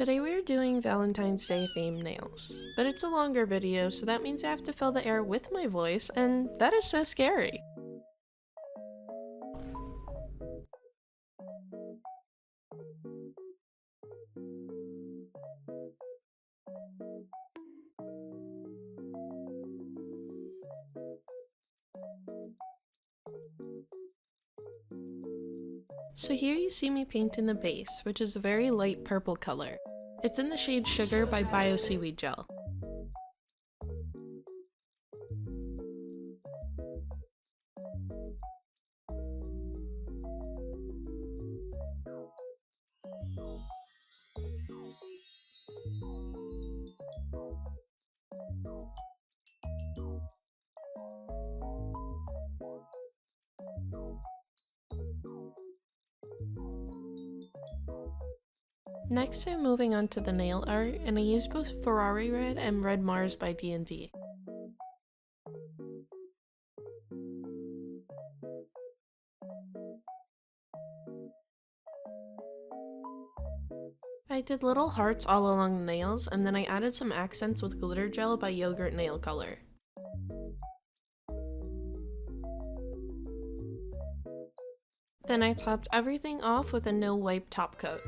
Today we are doing Valentine's Day themed nails, but it's a longer video, so that means I have to fill the air with my voice, and that is so scary. So here you see me painting the base, which is a very light purple color. It's in the shade Sugar by Bioseaweed Gel. Next I'm moving on to the nail art, and I used both Ferrari red and red Mars by D&D. I did little hearts all along the nails, and then I added some accents with glitter gel by Yogurt Nail Color. Then I topped everything off with a no wipe top coat.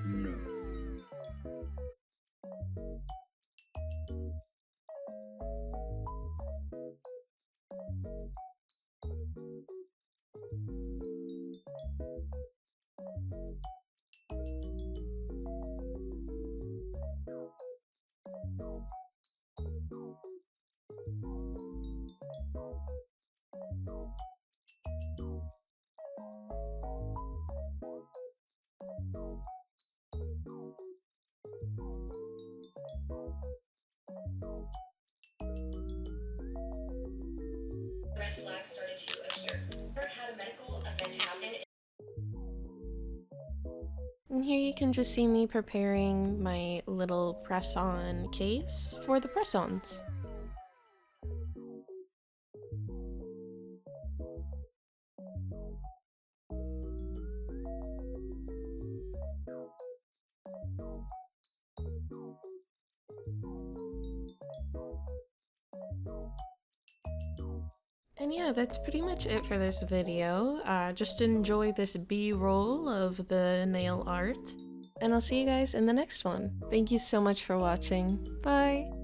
Red flags started to appear. Had a medical event happen. And here you can just see me preparing my little press-on case for the press-ons. And yeah, that's pretty much it for this video. Just enjoy this B-roll of the nail art, and I'll see you guys in the next one. Thank you so much for watching. Bye!